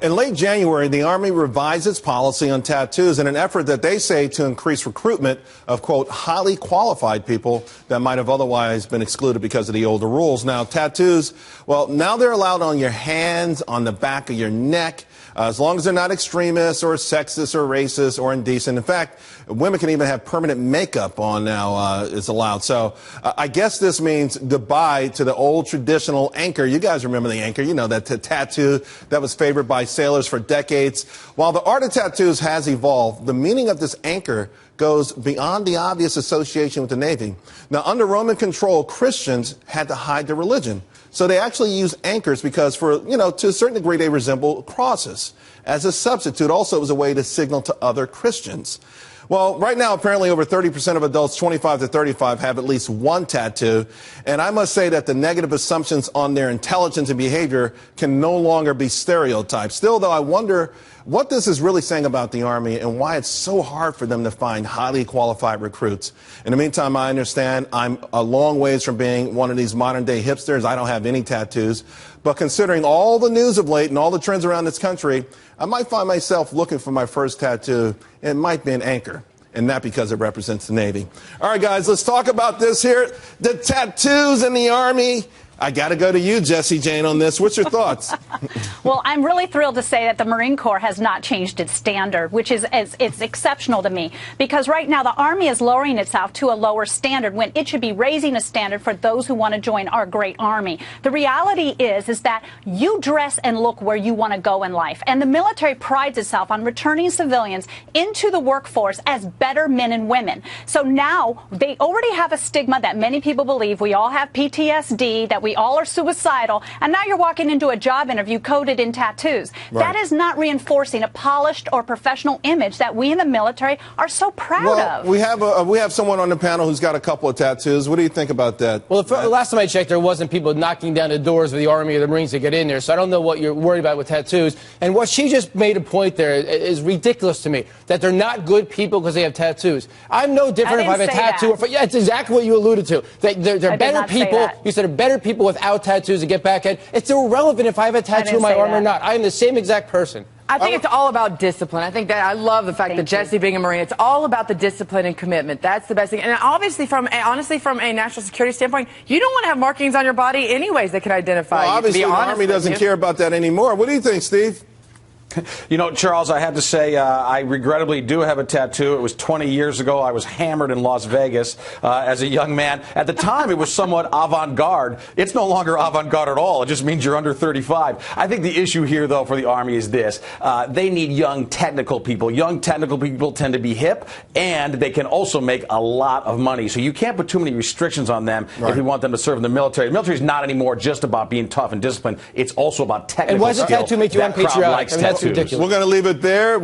In late January, the Army revised its policy on tattoos in an effort that they say to increase recruitment of, quote, highly qualified people that might have otherwise been excluded because of the older rules. Now, tattoos, well, now they're allowed on your hands, on the back of your neck, as long as they're not extremist or sexist or racist or indecent. In fact, women can even have permanent makeup on now is allowed. So I guess this means goodbye to the old traditional anchor. You guys remember the anchor, you know, that tattoo that was favored by sailors for decades. While the art of tattoos has evolved, the meaning of this anchor goes beyond the obvious association with the Navy. Now, under Roman control, Christians had to hide their religion. So they actually use anchors because to a certain degree, they resemble crosses. As a substitute, also it was a way to signal to other Christians. Well, right now, apparently over 30% of adults 25 to 35 have at least one tattoo. And I must say that the negative assumptions on their intelligence and behavior can no longer be stereotypes. Still, though, I wonder what this is really saying about the Army and why it's so hard for them to find highly qualified recruits. In the meantime, I understand I'm a long ways from being one of these modern-day hipsters. I don't have any tattoos. But considering all the news of late and all the trends around this country, I might find myself looking for my first tattoo. It might be an anchor, and not because it represents the Navy. All right, guys, let's talk about this here. The tattoos in the Army. I got to go to you, Jessie Jane, on this. What's your thoughts? Well, I'm really thrilled to say that the Marine Corps has not changed its standard, which is it's exceptional to me, because right now the Army is lowering itself to a lower standard when it should be raising a standard for those who want to join our great Army. The reality is that you dress and look where you want to go in life, and the military prides itself on returning civilians into the workforce as better men and women. So now they already have a stigma that many people believe we all have PTSD, that we all are suicidal, and now you're walking into a job interview coated in tattoos. Right. That is not reinforcing a polished or professional image that we in the military are so proud of. We have someone on the panel who's got a couple of tattoos. What do you think about that? Well, the last time I checked, there wasn't people knocking down the doors of the Army or the Marines to get in there, so I don't know what you're worried about with tattoos. And what she just made a point there is ridiculous to me, that they're not good people because they have tattoos. I'm no different if I have a tattoo. Yeah, it's exactly what you alluded to. They're better people. You said they're better people without tattoos to get back at. It's irrelevant if I have a tattoo in my arm or not. I am the same exact person. I think it's all about discipline. I think that I love the fact that Jessie being a Marine, it's all about the discipline and commitment. That's the best thing. And honestly, from a national security standpoint, you don't want to have markings on your body anyways that can identify you. Obviously, the Army doesn't care about that anymore. What do you think, Steve? You know, Charles, I have to say I regrettably do have a tattoo. It was 20 years ago. I was hammered in Las Vegas as a young man. At the time, it was somewhat avant-garde. It's no longer avant-garde at all. It just means you're under 35. I think the issue here, though, for the Army is this. They need young technical people. Young technical people tend to be hip, and they can also make a lot of money. So you can't put too many restrictions on them if you want them to serve in the military. The military is not anymore just about being tough and disciplined. It's also about technical skill. And why does a tattoo make you unpatriotic? That's ridiculous. We're going to leave it there.